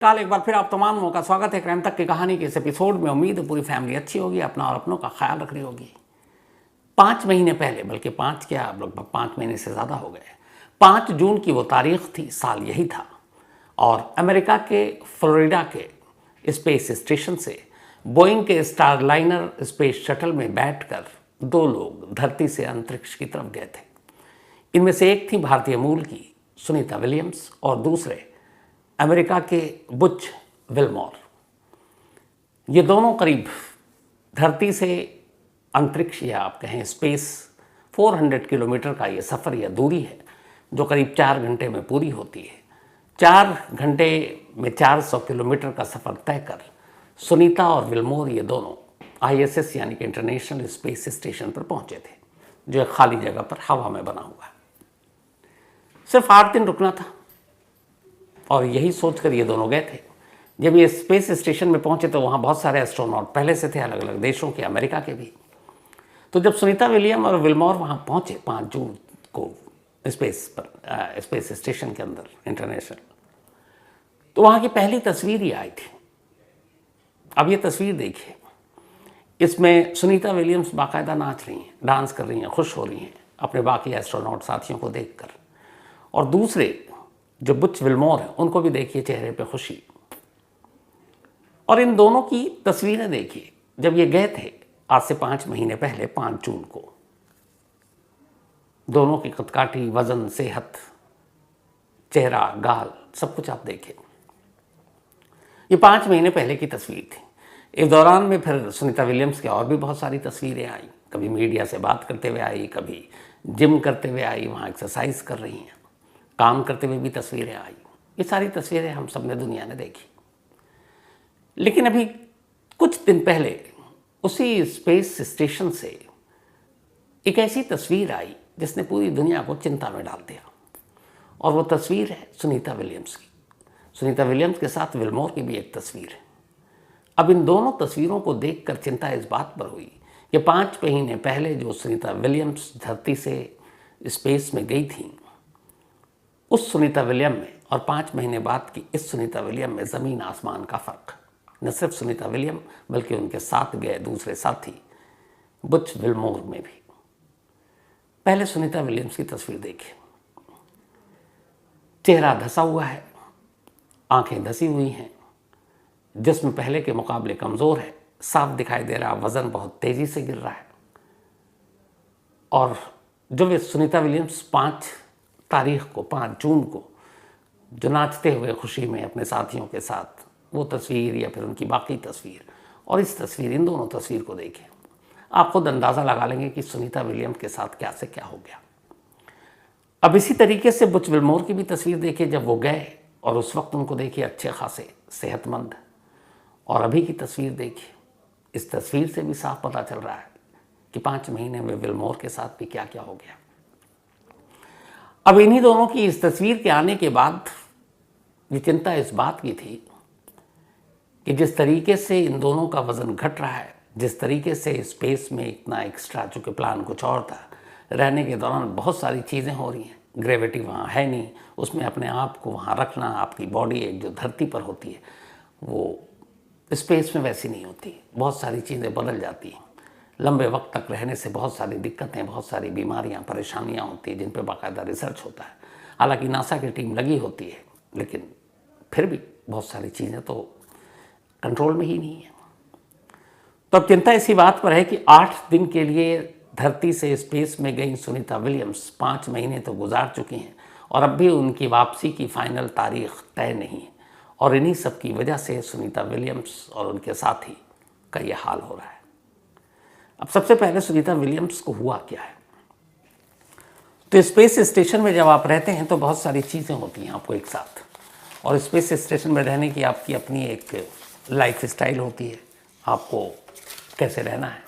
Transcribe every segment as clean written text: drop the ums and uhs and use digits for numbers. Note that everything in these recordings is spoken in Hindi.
काल एक बार फिर आप तमाम लोगों का स्वागत है क्राइम तक की कहानी के इस एपिसोड में। उम्मीद है पूरी फैमिली अच्छी होगी, अपना और अपनों का ख्याल रख रही होगी। 5 महीने पहले, बल्कि 5 क्या, लगभग 5 महीने से ज़्यादा हो गए, 5 जून की वो तारीख थी, साल यही था, और अमेरिका के फ्लोरिडा के स्पेस स्टेशन से बोइंग के स्टारलाइनर स्पेस शटल में बैठकर 2 लोग धरती से अंतरिक्ष की तरफ गए थे। इनमें से एक थी भारतीय मूल की सुनीता विलियम्स और दूसरे अमेरिका के बुच विल्मोर। ये दोनों करीब धरती से अंतरिक्ष, या आप कहें स्पेस, 400 किलोमीटर का ये सफ़र या दूरी है जो करीब 4 घंटे में पूरी होती है। 4 घंटे में 400 किलोमीटर का सफ़र तय कर सुनीता और विल्मोर ये दोनों ISS यानी कि इंटरनेशनल स्पेस स्टेशन पर पहुंचे थे, जो एक खाली जगह पर हवा में बना हुआ है। सिर्फ 8 दिन रुकना था और यही सोचकर ये दोनों गए थे। जब ये स्पेस स्टेशन में पहुंचे तो वहाँ बहुत सारे एस्ट्रोनॉट पहले से थे, अलग अलग देशों के, अमेरिका के भी। तो जब सुनीता विलियम और विल्मोर वहाँ पहुँचे 5 जून को स्पेस स्टेशन के अंदर इंटरनेशनल, तो वहाँ की पहली तस्वीर ही आई थी। अब ये तस्वीर देखिए, इसमें सुनीता विलियम्स बाकायदा नाच रही हैं, डांस कर रही हैं, खुश हो रही हैं अपने बाकी एस्ट्रोनॉट साथियों को देखकर। और दूसरे जो बुच विल्मोर हैं, उनको भी देखिए चेहरे पे खुशी। और इन दोनों की तस्वीरें देखिए, जब ये गए थे आज से 5 महीने पहले 5 जून को। दोनों की कदकाठी, वजन, सेहत, चेहरा, गाल, सब कुछ आप देखें। ये 5 महीने पहले की तस्वीर थी। इस दौरान में फिर सुनीता विलियम्स की और भी बहुत सारी तस्वीरें आई। कभी मीडिया से बात करते हुए आई, कभी जिम करते हुए आई, वहाँ एक्सरसाइज कर रही हैं, काम करते हुए भी तस्वीरें आई। ये सारी तस्वीरें हम सब ने, दुनिया ने देखी। लेकिन अभी कुछ दिन पहले उसी स्पेस स्टेशन से एक ऐसी तस्वीर आई जिसने पूरी दुनिया को चिंता में डाल दिया, और वो तस्वीर है सुनीता विलियम्स की। सुनीता विलियम्स के साथ विल्मोर की भी एक तस्वीर है। अब इन दोनों तस्वीरों को देखकर चिंता इस बात पर हुई कि 5 महीने पहले जो सुनीता विलियम्स धरती से स्पेस में गई थी, उस सुनीता विलियम में और 5 महीने बाद की इस सुनीता विलियम में ज़मीन आसमान का फ़र्क। न सिर्फ सुनीता विलियम, बल्कि उनके साथ गए दूसरे साथी बुच विल्मोर में भी। पहले सुनीता विलियम्स की तस्वीर देखिए। चेहरा धसा हुआ है, आंखें धसी हुई हैं, जिस्म पहले के मुकाबले कमज़ोर है, साफ दिखाई दे रहा, वज़न बहुत तेज़ी से गिर रहा है। और जब ये सुनीता विलियम्स 5 तारीख को, 5 जून को, जो नाचते हुए खुशी में अपने साथियों के साथ, वो तस्वीर या फिर उनकी बाकी तस्वीर और इस तस्वीर, इन दोनों तस्वीर को देखें, आप खुद अंदाज़ा लगा लेंगे कि सुनीता विलियम्स के साथ क्या से क्या हो गया। अब इसी तरीके से बुच विल्मोर की भी तस्वीर देखिए, जब वो गए और उस वक्त उनको देखिए अच्छे खासे सेहतमंद, और अभी की तस्वीर देखिए। इस तस्वीर से भी साफ पता चल रहा है कि 5 महीने में विल्मोर के साथ भी क्या क्या हो गया। अब इन्हीं दोनों की इस तस्वीर के आने के बाद ये चिंता इस बात की थी कि जिस तरीके से इन दोनों का वज़न घट रहा है, जिस तरीके से स्पेस में इतना एक्स्ट्रा, चूँकि प्लान कुछ और था, रहने के दौरान बहुत सारी चीज़ें हो रही हैं। ग्रेविटी वहाँ है नहीं, उसमें अपने आप को वहाँ रखना, आपकी बॉडी एक जो धरती पर होती है वो स्पेस में वैसी नहीं होती। बहुत सारी चीज़ें बदल जाती हैं। लंबे वक्त तक रहने से बहुत सारी दिक्कतें, बहुत सारी बीमारियां, परेशानियां होती हैं, जिन पर बाकायदा रिसर्च होता है। हालांकि नासा की टीम लगी होती है, लेकिन फिर भी बहुत सारी चीज़ें तो कंट्रोल में ही नहीं है। तो अब चिंता इसी बात पर है कि 8 दिन के लिए धरती से स्पेस में गई सुनीता विलियम्स 5 महीने तो गुजार चुकी हैं, और अब भी उनकी वापसी की फाइनल तारीख तय नहीं है। और इन्हीं सब की वजह से सुनीता विलियम्स और उनके साथी का ये हाल हो रहा है। अब सबसे पहले सुनीता विलियम्स को हुआ क्या है। तो स्पेस स्टेशन में जब आप रहते हैं तो बहुत सारी चीज़ें होती हैं आपको एक साथ, और स्पेस स्टेशन में रहने की आपकी अपनी एक लाइफ स्टाइल होती है, आपको कैसे रहना है।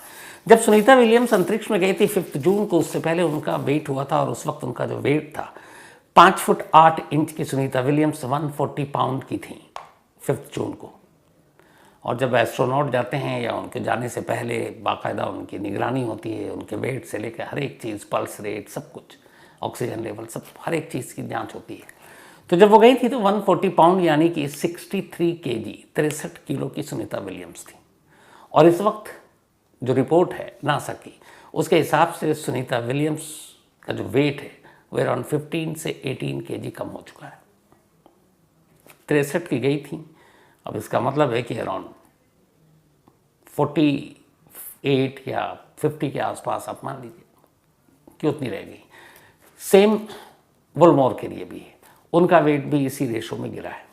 जब सुनीता विलियम्स अंतरिक्ष में गई थी 5 जून को, उससे पहले उनका वेट हुआ था, और उस वक्त उनका जो वेट था 5 फुट 8 इंच की सुनीता विलियम्स 140 पाउंड की थी 5 जून को। और जब एस्ट्रोनॉट जाते हैं या उनके जाने से पहले बाकायदा उनकी निगरानी होती है, उनके वेट से लेकर हर एक चीज़, पल्स रेट, सब कुछ, ऑक्सीजन लेवल, सब हर एक चीज़ की जांच होती है। तो जब वो गई थी तो 140 पाउंड यानी कि 63 केजी 63 किलो की सुनीता विलियम्स थी। और इस वक्त जो रिपोर्ट है नासा की उसके हिसाब से सुनीता विलियम्स का जो वेट है वो अराउंड 15 से 18 केजी कम हो चुका है। 63 की गई थी, अब इसका मतलब है कि अराउंड 48 या 50 के आसपास आप मान लीजिए कि उतनी रह गई। सेम वुलमोर के लिए भी है, उनका वेट भी इसी रेशो में गिरा है।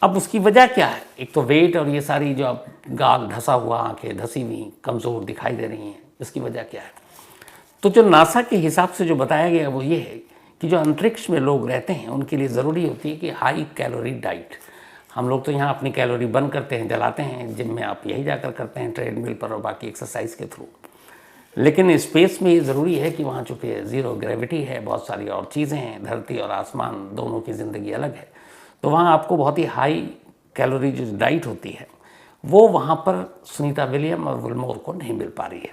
अब उसकी वजह क्या है? एक तो वेट और ये सारी जो अब गाल धसा हुआ, आंखें धसी हुई, कमज़ोर दिखाई दे रही हैं, इसकी वजह क्या है? तो जो नासा के हिसाब से जो बताया गया वो ये है कि जो अंतरिक्ष में लोग रहते हैं उनके लिए ज़रूरी होती है कि हाई कैलोरी डाइट। हम लोग तो यहाँ अपनी कैलोरी बर्न करते हैं, जलाते हैं, जिम में आप यही जाकर करते हैं ट्रेडमिल पर और बाकी एक्सरसाइज के थ्रू। लेकिन स्पेस में ये ज़रूरी है कि वहाँ चूँकि ज़ीरो ग्रेविटी है, बहुत सारी और चीज़ें हैं, धरती और आसमान दोनों की ज़िंदगी अलग है, तो वहाँ आपको बहुत ही हाई कैलोरी जो डाइट होती है वो वहाँ पर सुनीता विलियम और विलमोर को नहीं मिल पा रही है।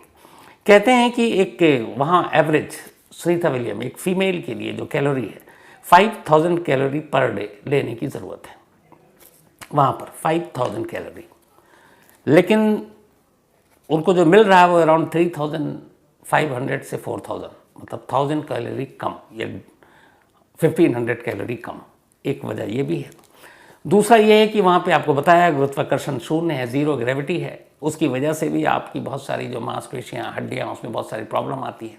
कहते हैं कि एक वहाँ एवरेज सुनीता विलियम एक फ़ीमेल के लिए जो कैलोरी है 5000 कैलोरी पर डे लेने की ज़रूरत है, वहाँ पर 5000 कैलोरी। लेकिन उनको जो मिल रहा है वो अराउंड 3500 से 4000, मतलब 1000 कैलोरी कम या 1500 कैलोरी कम। एक वजह ये भी है। दूसरा ये है कि वहाँ पे आपको बताया गुरुत्वाकर्षण शून्य है, ज़ीरो ग्रेविटी है, उसकी वजह से भी आपकी बहुत सारी जो मांसपेशियाँ, हड्डियाँ, उसमें बहुत सारी प्रॉब्लम आती है।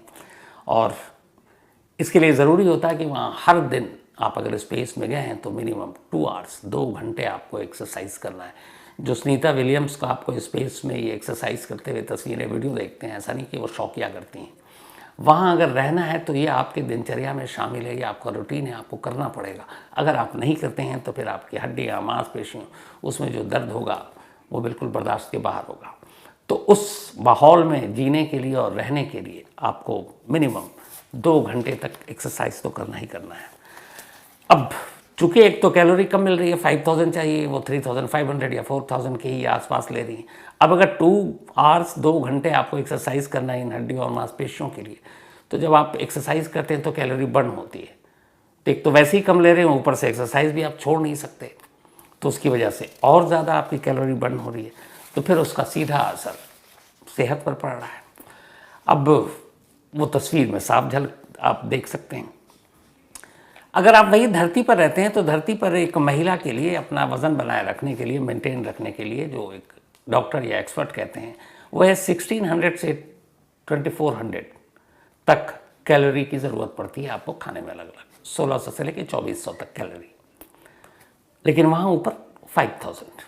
और इसके लिए ज़रूरी होता है कि वहाँ हर दिन आप अगर स्पेस में गए हैं तो मिनिमम 2 आवर्स 2 घंटे आपको एक्सरसाइज करना है। जो सुनीता विलियम्स का आपको स्पेस में ये एक्सरसाइज करते हुए तस्वीरें वीडियो देखते हैं, ऐसा नहीं कि वो शौकिया करती हैं। वहाँ अगर रहना है तो ये आपके दिनचर्या में शामिल है, ये आपका रूटीन है, आपको करना पड़ेगा। अगर आप नहीं करते हैं तो फिर आपकी हड्डियाँ, मांसपेशियों, उसमें जो दर्द होगा वो बिल्कुल बर्दाश्त के बाहर होगा। तो उस माहौल में जीने के लिए और रहने के लिए आपको मिनिमम 2 घंटे तक एक्सरसाइज तो करना ही करना है। अब चूँकि एक तो कैलोरी कम मिल रही है, 5000 चाहिए, वो 3500 या 4000 के ही आसपास ले रही हैं। अब अगर 2 आवर्स 2 घंटे आपको एक्सरसाइज करना है इन हड्डियों और मांसपेशियों के लिए, तो जब आप एक्सरसाइज करते हैं तो कैलोरी बर्न होती है। तो एक तो वैसे ही कम ले रहे हैं, ऊपर से एक्सरसाइज भी आप छोड़ नहीं सकते, तो उसकी वजह से और ज़्यादा आपकी कैलोरी बर्न हो रही है, तो फिर उसका सीधा असर सेहत पर पड़ रहा है। अब वो तस्वीर में साफ झलक आप देख सकते हैं। अगर आप वही धरती पर रहते हैं तो धरती पर एक महिला के लिए अपना वज़न बनाए रखने के लिए, मेंटेन रखने के लिए, जो एक डॉक्टर या एक्सपर्ट कहते हैं, वो है 1600 से 2400 तक कैलोरी की ज़रूरत पड़ती है आपको खाने में, अलग अलग 1600 से लेकर 2400 तक कैलोरी। लेकिन वहाँ ऊपर 5000।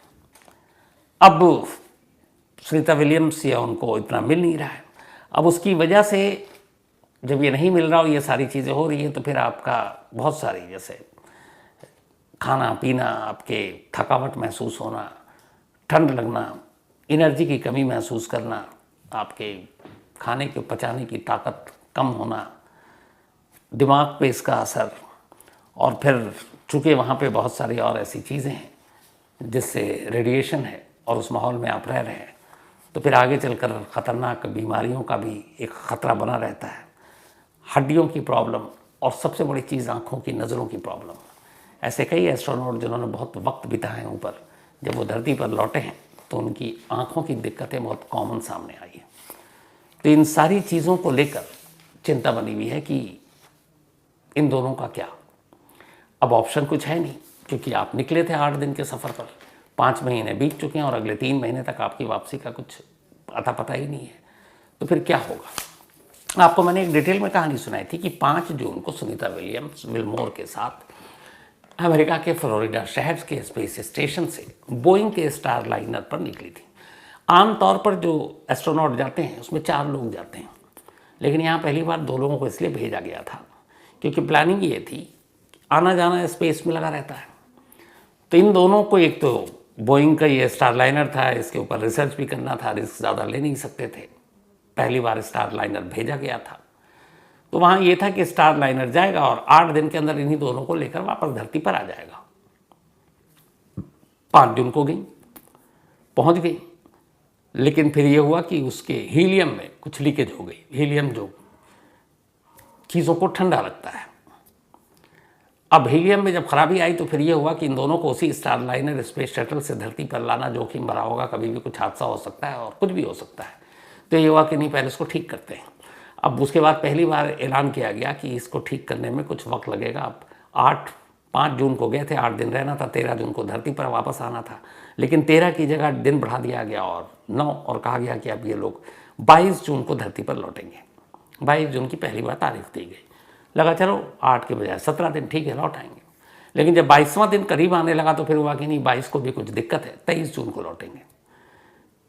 अब सुनीता विलियम्स या उनको इतना मिल नहीं रहा है। अब उसकी वजह से जब ये नहीं मिल रहा हो, ये सारी चीज़ें हो रही हैं, तो फिर आपका बहुत सारी, जैसे खाना पीना, आपके थकावट महसूस होना, ठंड लगना, एनर्जी की कमी महसूस करना, आपके खाने के पचाने की ताकत कम होना, दिमाग पे इसका असर, और फिर चूँकि वहाँ पे बहुत सारी और ऐसी चीज़ें हैं जिससे रेडिएशन है और उस माहौल में आप रह रहे हैं, तो फिर आगे चलकर ख़तरनाक बीमारियों का भी एक ख़तरा बना रहता है। हड्डियों की प्रॉब्लम, और सबसे बड़ी चीज़ आँखों की, नज़रों की प्रॉब्लम। ऐसे कई एस्ट्रोनॉट जिन्होंने बहुत वक्त बिताए हैं ऊपर, जब वो धरती पर लौटे हैं तो उनकी आँखों की दिक्कतें बहुत कॉमन सामने आई हैं। तो इन सारी चीज़ों को लेकर चिंता बनी हुई है कि इन दोनों का क्या। अब ऑप्शन कुछ है नहीं, क्योंकि आप निकले थे 8 दिन के सफ़र पर, 5 महीने बीत चुके हैं और अगले 3 महीने तक आपकी वापसी का कुछ अता पता ही नहीं है। तो फिर क्या होगा? आपको मैंने एक डिटेल में कहानी सुनाई थी कि 5 जून को सुनीता विलियम्स विलमोर के साथ अमेरिका के फ्लोरिडा शहर के स्पेस स्टेशन से बोइंग के स्टार लाइनर पर निकली थी। आमतौर पर जो एस्ट्रोनॉट जाते हैं उसमें 4 लोग जाते हैं, लेकिन यहाँ पहली बार 2 लोगों को इसलिए भेजा गया था क्योंकि प्लानिंग ये थी, आना जाना स्पेस में लगा रहता है। तो इन दोनों को, एक तो बोइंग का ये स्टार लाइनर था, इसके ऊपर रिसर्च भी करना था, रिस्क ज़्यादा ले नहीं सकते थे, पहली बार स्टार लाइनर भेजा गया था। तो वहाँ ये था कि स्टार लाइनर जाएगा और 8 दिन के अंदर इन्हीं दोनों को लेकर वापस धरती पर आ जाएगा। 5 जून को गई, पहुँच गई, लेकिन फिर ये हुआ कि उसके हीलियम में कुछ लीकेज हो गई। हीलियम जो चीज़ों को ठंडा रखता है, अब हीलियम में जब खराबी आई तो फिर ये हुआ कि इन दोनों को उसी स्टारलाइनर स्पेस शटल से धरती पर लाना जोखिम भरा होगा, कभी भी कुछ हादसा हो सकता है और कुछ भी हो सकता है। तो ये हुआ कि नहीं, पहले इसको ठीक करते हैं। अब उसके बाद पहली बार ऐलान किया गया कि इसको ठीक करने में कुछ वक्त लगेगा। अब 5 जून को गए थे, 8 दिन रहना था, 13 जून को धरती पर वापस आना था, लेकिन 13 की जगह दिन बढ़ा दिया गया और 9, और कहा गया कि अब ये लोग 22 जून को धरती पर लौटेंगे। 22 जून की पहली बार तारीख दी गई। लगा चलो 8 के बजाय 17 दिन ठीक है, लौट आएंगे। लेकिन जब 22वां दिन करीब आने लगा तो फिर हुआ कि नहीं, 22 को भी कुछ दिक्कत है, 23 जून को लौटेंगे।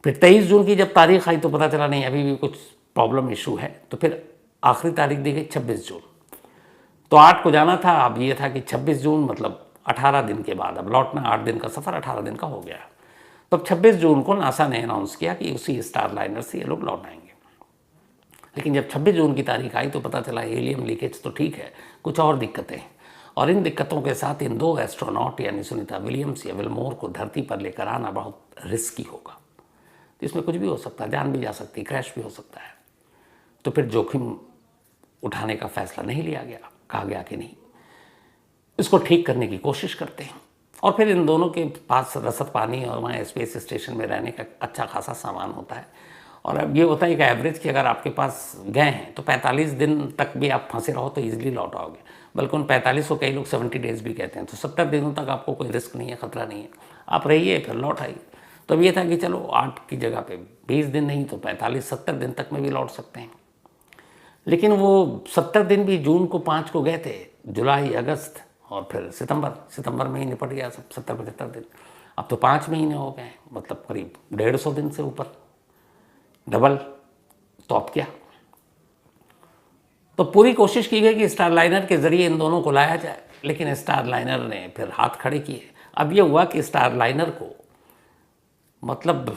फिर 23 जून की जब तारीख आई तो पता चला नहीं, अभी भी कुछ प्रॉब्लम इशू है, तो फिर आखिरी तारीख दी गई 26 जून। तो 8 को जाना था, अब ये था कि 26 जून मतलब 18 दिन के बाद, अब लौटना 8 दिन का सफ़र 18 दिन का हो गया। तो अब 26 जून को नासा ने अनाउंस किया कि उसी स्टारलाइनर से ये लोग लौट आएंगे। लेकिन जब 26 जून की तारीख आई तो पता चला हीलियम लीकेज तो ठीक है, कुछ और दिक्कतें हैं, और इन दिक्कतों के साथ इन 2 एस्ट्रोनॉट यानी सुनीता विलियम्स या विलमोर को धरती पर लेकर आना बहुत रिस्की होगा। तो इसमें कुछ भी हो सकता है, जान भी जा सकती है, क्रैश भी हो सकता है। तो फिर जोखिम उठाने का फैसला नहीं लिया गया, कहा गया कि नहीं, इसको ठीक करने की कोशिश करते हैं। और फिर इन दोनों के पास रसद पानी और वहाँ स्पेस स्टेशन में रहने का अच्छा खासा सामान होता है। और अब ये होता है कि एवरेज कि अगर आपके पास गए हैं तो 45 दिन तक भी आप फंसे रहो तो ईजिली लौट आओगे, बल्कि उन 45 को कई लोग 70 डेज भी कहते हैं। तो 70 दिनों तक आपको कोई रिस्क नहीं है, खतरा नहीं है, आप रहिए फिर लौट आइए। तो अब ये था कि चलो 8 की जगह पे 20 दिन नहीं तो 45-70 दिन तक में भी लौट सकते हैं। लेकिन वो 70 दिन भी जून को 5 को गए थे, जुलाई, अगस्त और फिर सितंबर में ही निपट गया सब, 70-75 दिन। अब तो 5 महीने हो गए, मतलब करीब 150 दिन से ऊपर, डबल। तो अब क्या? तो पूरी कोशिश की गई कि स्टारलाइनर के जरिए इन दोनों को लाया जाए, लेकिन स्टारलाइनर ने फिर हाथ खड़े किए। अब ये हुआ कि स्टारलाइनर को मतलब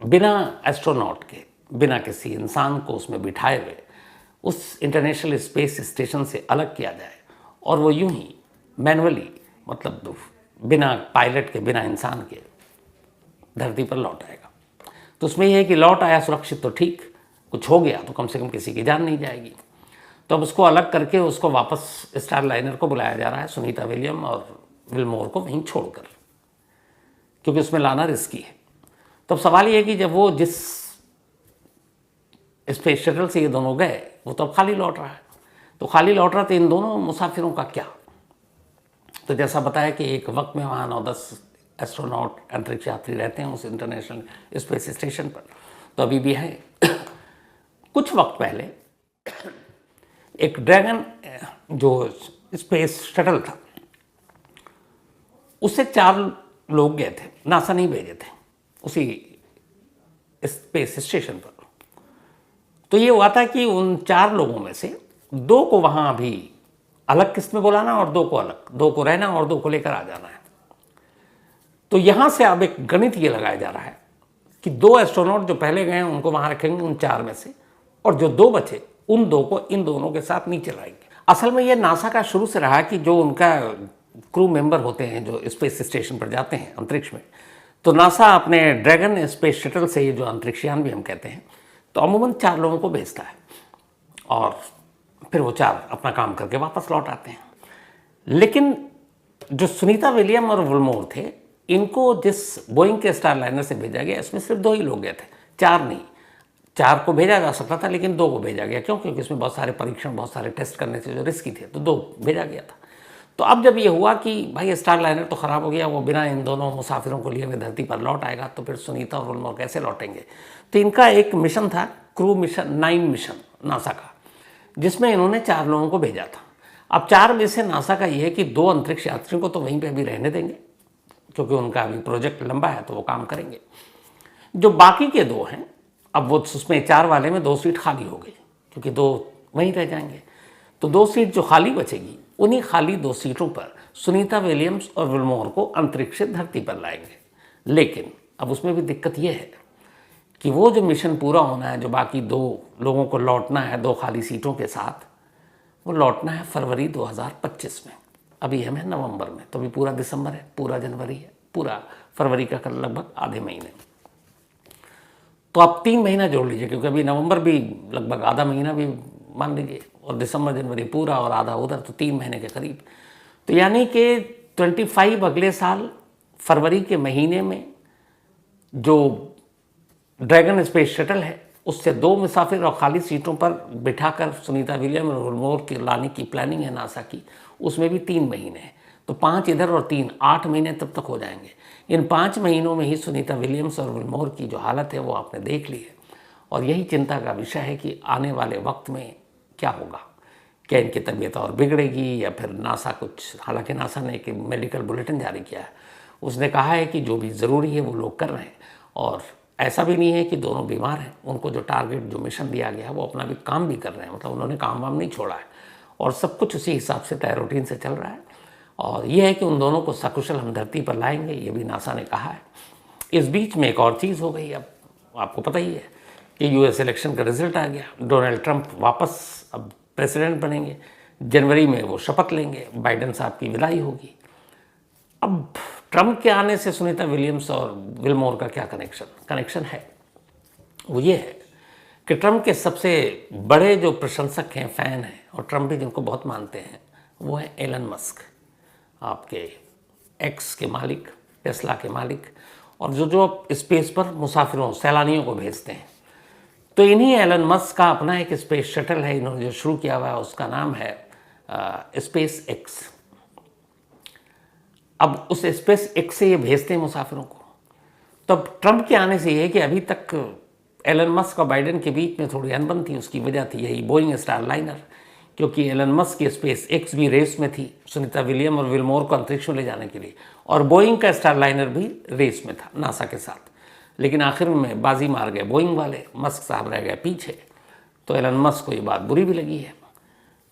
बिना एस्ट्रोनॉट के, बिना किसी इंसान को उसमें बिठाए हुए उस इंटरनेशनल स्पेस स्टेशन से अलग किया जाए, और वो यूं ही मैनुअली, मतलब बिना पायलट के, बिना इंसान के धरती पर लौट आएगा। तो उसमें यह है कि लौट आया सुरक्षित तो ठीक, कुछ हो गया तो कम से कम किसी की जान नहीं जाएगी। तो अब उसको अलग करके उसको वापस स्टारलाइनर को बुलाया जा रहा है, सुनीता विलियम और विलमोर को वहीं छोड़कर, क्योंकि उसमें लाना रिस्की है। तो अब सवाल ये है कि जब वो जिस स्पेस शटल से ये दोनों गए वो तो अब खाली लौट रहा है, तो खाली लौट रहा तो इन दोनों मुसाफिरों का क्या? तो जैसा बताया कि एक वक्त में वहाँ 9-10 एस्ट्रोनॉट, अंतरिक्ष यात्री रहते हैं उस इंटरनेशनल स्पेस स्टेशन पर, तो अभी भी है। कुछ वक्त पहले एक ड्रैगन जो स्पेस शटल था उससे 4 लोग गए थे, नासा नहीं भेजे थे, उसी स्पेस स्टेशन पर। तो ये हुआ था कि उन 4 लोगों में से 2 को वहाँ अभी अलग किस्त में बुलाना और 2 को अलग, 2 को रहना और 2 को लेकर आ जाना है। तो यहाँ से अब एक गणित ये लगाया जा रहा है कि 2 एस्ट्रोनॉट जो पहले गए हैं उनको वहाँ रखेंगे उन 4 में से, और जो 2 बचे उन 2 को इन दोनों के साथ नीचे लाएंगे। असल में ये नासा का शुरू से रहा कि जो उनका क्रू मेंबर होते हैं जो स्पेस स्टेशन पर जाते हैं अंतरिक्ष में, तो नासा अपने ड्रैगन स्पेस शटल से, ये जो अंतरिक्षयान भी हम कहते हैं, तो अमूमन 4 लोगों को भेजता है और फिर वो 4 अपना काम करके वापस लौट आते हैं। लेकिन जो सुनीता विलियम और विलमोर थे, इनको जिस बोइंग के स्टारलाइनर से भेजा गया इसमें सिर्फ 2 ही लोग गए थे, 4 नहीं। 4 को भेजा जा सकता था लेकिन 2 को भेजा गया, क्यों? क्योंकि इसमें बहुत सारे परीक्षण, बहुत सारे टेस्ट करने से जो रिस्की थे, तो 2 भेजा गया था। तो अब जब ये हुआ कि भाई स्टारलाइनर तो ख़राब हो गया, वो बिना इन दोनों मुसाफिरों को लिए हुए धरती पर लौट आएगा, तो फिर सुनीता और विलमोर कैसे लौटेंगे? तो इनका एक मिशन था, क्रू मिशन 9 मिशन नासा का, जिसमें इन्होंने 4 लोगों को भेजा था। अब 4 में से नासा का ये है कि 2 अंतरिक्ष यात्रियों को तो वहीं पे अभी रहने देंगे, क्योंकि उनका अभी प्रोजेक्ट लंबा है तो वो काम करेंगे। जो बाकी के 2 हैं, अब वो उसमें 4 वाले में 2 सीट खाली हो गई, क्योंकि 2 वहीं रह जाएंगे। तो 2 सीट जो खाली बचेगी, उन्हीं खाली 2 सीटों पर सुनीता विलियम्स और विलमोर को अंतरिक्ष से धरती पर लाएंगे। लेकिन अब उसमें भी दिक्कत यह है कि वो जो मिशन पूरा होना है, जो बाकी 2 लोगों को लौटना है 2 खाली सीटों के साथ, वो लौटना है फरवरी 2025 में। अभी हम हैं नवंबर में, तो अभी पूरा दिसंबर है, पूरा जनवरी है, पूरा फरवरी का लगभग आधे महीने। तो आप 3 महीना जोड़ लीजिए, क्योंकि अभी नवंबर भी लगभग आधा महीना भी मान लीजिए, और दिसंबर जनवरी पूरा और आधा उधर, तो 3 महीने के करीब। तो यानी कि 25 अगले साल फरवरी के महीने में जो ड्रैगन स्पेस शटल है उससे 2 मुसाफिर और खाली सीटों पर बिठाकर सुनीता विलियम और विल्मोर के लाने की प्लानिंग है नासा की। उसमें भी 3 महीने हैं, तो 5 इधर और 3, 8 महीने तब तक हो जाएंगे। इन 5 महीनों में ही सुनीता विलियम्स और विल्मोर की जो हालत है वो आपने देख ली है, और यही चिंता का विषय है कि आने वाले वक्त में क्या होगा। क्या इनकी तबीयत और बिगड़ेगी या फिर नासा कुछ, हालांकि नासा ने एक मेडिकल बुलेटिन जारी किया है, उसने कहा है कि जो भी ज़रूरी है वो लोग कर रहे हैं, और ऐसा भी नहीं है कि दोनों बीमार हैं। उनको जो टारगेट, जो मिशन दिया गया है वो अपना भी काम भी कर रहे हैं, मतलब उन्होंने काम वाम नहीं छोड़ा है, और सब कुछ उसी हिसाब से तय रूटीन से चल रहा है। और ये है कि उन दोनों को सकुशल हम धरती पर लाएंगे, ये भी नासा ने कहा है। इस बीच में एक और चीज़ हो गई, अब आपको पता ही है कि यूएस इलेक्शन का रिजल्ट आ गया। डोनाल्ड ट्रंप वापस अब प्रेसिडेंट बनेंगे, जनवरी में वो शपथ लेंगे, बाइडेन साहब की विदाई होगी। अब ट्रंप के आने से सुनीता विलियम्स और विल्मोर का क्या कनेक्शन है? वो ये है कि ट्रंप के सबसे बड़े जो प्रशंसक हैं, फ़ैन हैं, और ट्रंप भी जिनको बहुत मानते हैं, वो है एलन मस्क, आपके एक्स के मालिक, टेस्ला के मालिक, और जो स्पेस पर मुसाफिरों, सैलानियों को भेजते हैं। तो इन्हीं एलन मस्क का अपना एक स्पेस शटल है, इन्होंने जो शुरू किया हुआ है उसका नाम है स्पेस एक्स। अब उस स्पेस एक्स से ये भेजते हैं मुसाफिरों को। तो अब ट्रंप के आने से ये है कि अभी तक एलन मस्क और बाइडेन के बीच में थोड़ी अनबन थी, उसकी वजह थी यही बोइंग स्टारलाइनर, क्योंकि एलन मस्क की स्पेस एक्स भी रेस में थी सुनीता विलियम और विल्मोर को अंतरिक्ष में ले जाने के लिए, और बोइंग का स्टारलाइनर भी रेस में था नासा के साथ। लेकिन आखिर में बाजी मार गए बोइंग वाले, मस्क साहब रह गए पीछे। तो एलन मस्क को ये बात बुरी भी लगी है।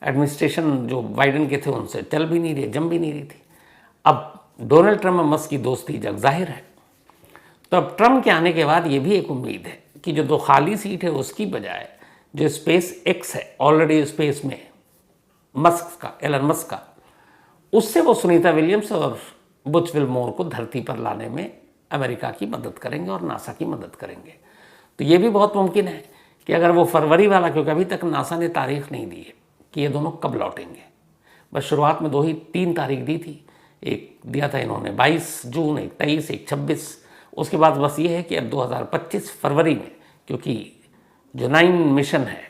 एडमिनिस्ट्रेशन जो बाइडेन के थे उनसे चल भी नहीं रही, जम भी नहीं रही थी। अब डोनाल्ड ट्रंप और मस्क की दोस्ती जग जाहिर है। तो अब ट्रंप के आने के बाद ये भी एक उम्मीद है कि जो 2 खाली सीट है उसकी बजाय जो स्पेस एक्स है ऑलरेडी स्पेस में मस्क का, एलन मस्क का, उससे वो सुनीता विलियम्स और बुच विल्मोर को धरती पर लाने में अमेरिका की मदद करेंगे और नासा की मदद करेंगे। तो ये भी बहुत मुमकिन है कि अगर वो फरवरी वाला, क्योंकि अभी तक नासा ने तारीख नहीं दी है कि ये दोनों कब लौटेंगे, बस शुरुआत में 3 तारीख दी थी। एक दिया था इन्होंने 22 जून, एक 23, एक 26। उसके बाद बस ये है कि अब 2025 फरवरी में, क्योंकि जो 9 मिशन है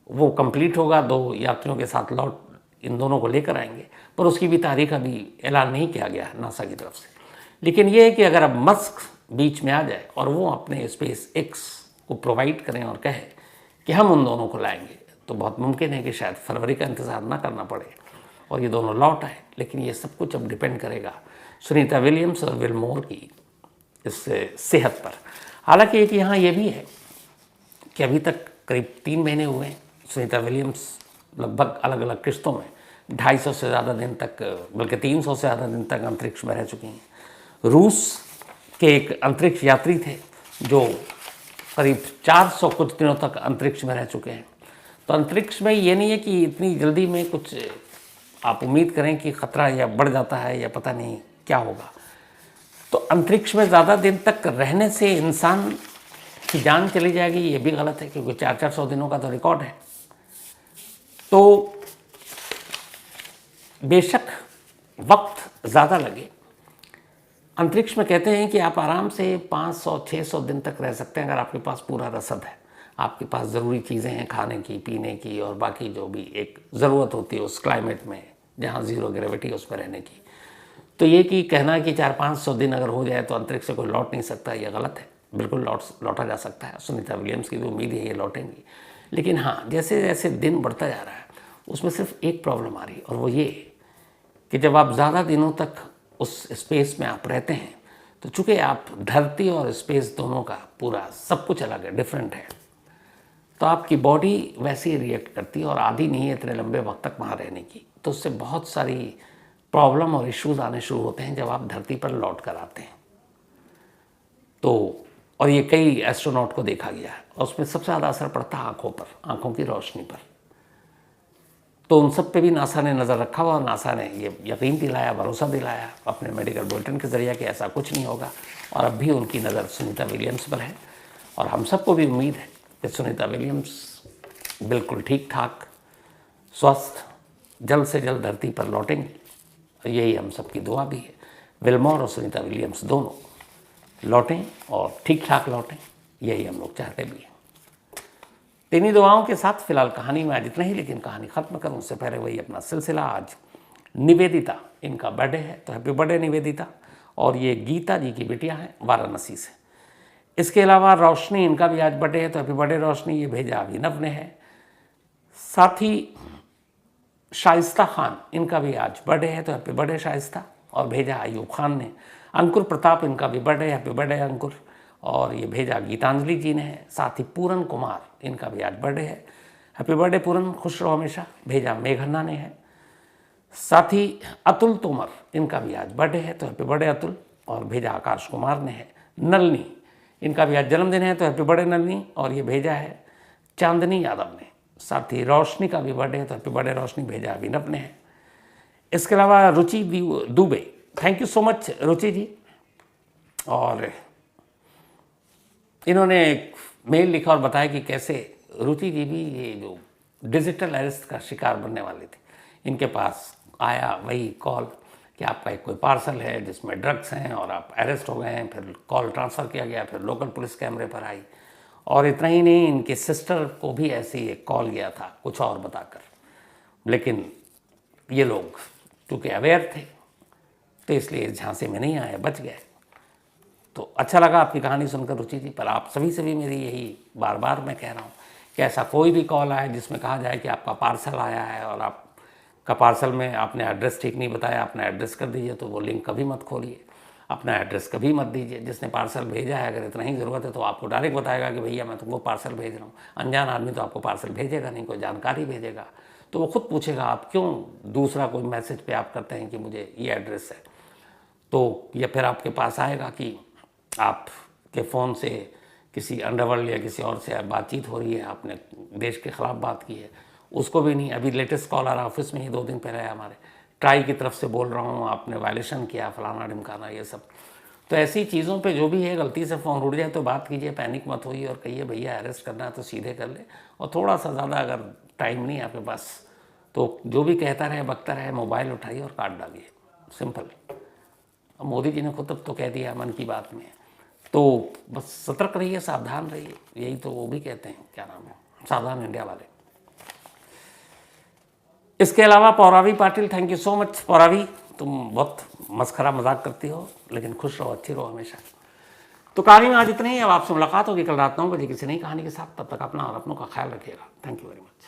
वो कंप्लीट होगा, 2 यात्रियों के साथ लौट इन दोनों को लेकर आएंगे, पर उसकी भी तारीख अभी ऐलान नहीं किया गया है नासा की तरफ से। लेकिन ये है कि अगर अब मस्क बीच में आ जाए और वो अपने स्पेस एक्स को प्रोवाइड करें और कहे कि हम उन दोनों को लाएंगे, तो बहुत मुमकिन है कि शायद फरवरी का इंतज़ार ना करना पड़े और ये दोनों लौट आए। लेकिन ये सब कुछ अब डिपेंड करेगा सुनीता विलियम्स और विल्मोर की इस सेहत पर। हालांकि एक यहाँ ये भी है कि अभी तक करीब 3 महीने हुए हैं सुनीता विलियम्स लगभग अलग अलग किश्तों में 250 से ज़्यादा दिन तक, बल्कि 300 से ज़्यादा दिन तक अंतरिक्ष में रह चुकी हैं। रूस के एक अंतरिक्ष यात्री थे जो करीब 400 कुछ दिनों तक अंतरिक्ष में रह चुके हैं। तो अंतरिक्ष में ये नहीं है कि इतनी जल्दी में कुछ आप उम्मीद करें कि ख़तरा या बढ़ जाता है या पता नहीं क्या होगा। तो अंतरिक्ष में ज़्यादा दिन तक रहने से इंसान की जान चली जाएगी, ये भी गलत है, क्योंकि 400 दिनों का तो रिकॉर्ड है। तो बेशक वक्त ज़्यादा लगे, अंतरिक्ष में कहते हैं कि आप आराम से 500-600 दिन तक रह सकते हैं अगर आपके पास पूरा रसद है, आपके पास ज़रूरी चीज़ें हैं खाने की, पीने की, और बाकी जो भी एक ज़रूरत होती है उस क्लाइमेट में जहाँ ज़ीरो ग्रेविटी उसमें रहने की। तो ये कि कहना कि 400-500 दिन अगर हो जाए तो अंतरिक्ष से कोई लौट नहीं सकता, ये गलत है। बिल्कुल लौटा जा सकता है। सुनीता विलियम्स की भी उम्मीद है ये लौटेंगी। लेकिन हाँ, जैसे जैसे दिन बढ़ता जा रहा है उसमें सिर्फ एक प्रॉब्लम आ रही है, और वो ये कि जब आप ज़्यादा दिनों तक उस स्पेस में आप रहते हैं, तो चूँकि आप धरती और स्पेस दोनों का पूरा सब कुछ अलग है, डिफरेंट है, तो आपकी बॉडी वैसे ही रिएक्ट करती है और आदी नहीं है इतने लंबे वक्त तक वहाँ रहने की। तो उससे बहुत सारी प्रॉब्लम और इश्यूज़ आने शुरू होते हैं जब आप धरती पर लौट कर आते हैं। तो और ये कई एस्ट्रोनॉट को देखा गया है, और उसमें सबसे ज़्यादा असर पड़ता है आँखों पर, आँखों की रोशनी पर। तो उन सब पे भी नासा ने नज़र रखा हुआ, और नासा ने ये यकीन दिलाया, भरोसा दिलाया अपने मेडिकल बुलेटिन के ज़रिए कि ऐसा कुछ नहीं होगा। और अब भी उनकी नज़र सुनीता विलियम्स पर है, और हम सबको भी उम्मीद है कि सुनीता विलियम्स बिल्कुल ठीक ठाक, स्वस्थ, जल्द से जल्द धरती पर लौटेंगी। यही हम सबकी दुआ भी है। विल्मोर और सुनीता विलियम्स दोनों लौटें और ठीक ठाक लौटें, यही हम लोग चाहते भी हैं। इन्हीं दुआओं के साथ फिलहाल कहानी में आज इतना ही, लेकिन कहानी ख़त्म करूं उससे पहले वही अपना सिलसिला। आज निवेदिता, इनका बर्थडे है, तो हैप्पी बर्थडे निवेदिता। और ये गीता जी की बिटिया हैं वाराणसी से। इसके अलावा रोशनी, इनका भी आज बर्थडे है, तो हैप्पी बर्थडे रोशनी, ये भेजा अभिनव ने है। साथ ही शाइस्ता खान, इनका भी आज बर्थडे है, तो हैप्पी बर्थडे शाइस्ता, और भेजा अयूब खान ने। अंकुर प्रताप, इनका भी बर्थडे, हैप्पी बर्थडे अंकुर, और ये भेजा गीतांजलि जी ने है। साथ ही पूरन कुमार, इनका भी आज बर्थडे है, हैप्पी बर्थडे पूरन, खुश रहो हमेशा, भेजा मेघन्ना ने है। साथ ही अतुल तोमर, इनका भी आज बर्थडे है, तो हैप्पी बर्थडे अतुल, और भेजा आकाश कुमार ने है। नलनी, इनका भी आज जन्मदिन है, तो हैप्पी बर्थडे नलनी, और ये भेजा है चांदनी यादव ने। साथ ही रोशनी का भी बर्थडे है, तो हैप्पी बर्थडे रोशनी, भेजा अभिनव ने है। इसके अलावा Ruchi Dubey, thank you so much Ruchi ji. और इन्होंने एक मेल लिखा और बताया कि कैसे रुचि जी भी ये जो डिजिटल अरेस्ट का शिकार बनने वाले थे, इनके पास आया वही कॉल कि आपका एक कोई पार्सल है जिसमें ड्रग्स हैं और आप अरेस्ट हो गए हैं। फिर कॉल ट्रांसफ़र किया गया, फिर लोकल पुलिस कैमरे पर आई, और इतना ही नहीं, इनके सिस्टर को भी ऐसे ही एक कॉल गया था कुछ और बताकर। लेकिन ये लोग चूँकि अवेयर थे, तो इसलिए इस झांसे में नहीं आए, बच गए। तो अच्छा लगा आपकी कहानी सुनकर रुचि जी। पर आप सभी से भी मेरी यही बार बार मैं कह रहा हूँ कि ऐसा कोई भी कॉल आए जिसमें कहा जाए कि आपका पार्सल आया है और आपका पार्सल में आपने एड्रेस ठीक नहीं बताया, अपना एड्रेस कर दीजिए, तो वो लिंक कभी मत खोलिए, अपना एड्रेस कभी मत दीजिए। जिसने पार्सल भेजा है, अगर इतना ही ज़रूरत है तो आपको डायरेक्ट बताएगा कि भैया मैं तुमको पार्सल भेज रहा हूँ। अनजान आदमी तो आपको पार्सल भेजेगा नहीं, कोई जानकारी भेजेगा तो वो खुद पूछेगा आप क्यों दूसरा कोई मैसेज पे आप करते हैं कि मुझे ये एड्रेस है। तो या फिर आपके पास आएगा कि आपके फ़ोन से किसी अंडरवर्ल्ड या किसी और से बातचीत हो रही है, आपने देश के ख़िलाफ़ बात की है, उसको भी नहीं। अभी लेटेस्ट कॉल आ रहा, ऑफिस में ही 2 दिन पहले है हमारे, ट्राई की तरफ से बोल रहा हूँ, आपने वायलेशन किया, फलाना ढिमकाना, ये सब। तो ऐसी चीज़ों पे जो भी है, गलती से फ़ोन उड़ जाए तो बात कीजिए, पैनिक मत होइए और कहिए भैया अरेस्ट करना है तो सीधे कर ले। और थोड़ा सा ज़्यादा अगर टाइम नहीं है आपके पास, तो जो भी कहता रहे बकता रहे, मोबाइल उठाइए और काट डालिए, सिंपल। मोदी जी ने खुद अब तो कह दिया मन की बात में, तो बस सतर्क रहिए, सावधान रहिए, यही तो वो भी कहते हैं, क्या नाम है, सावधान इंडिया वाले। इसके अलावा Pauravi Patil, thank you so much Pauravi, तुम बहुत मस्खरा मजाक करती हो, लेकिन खुश रहो, अच्छी रहो हमेशा। तो कहानी में आज इतने ही। अब आपसे मुलाकात होगी कल रात 9 बजे किसी नई कहानी के साथ। तब तक अपना और अपनों का ख्याल रखिएगा। Thank you very much.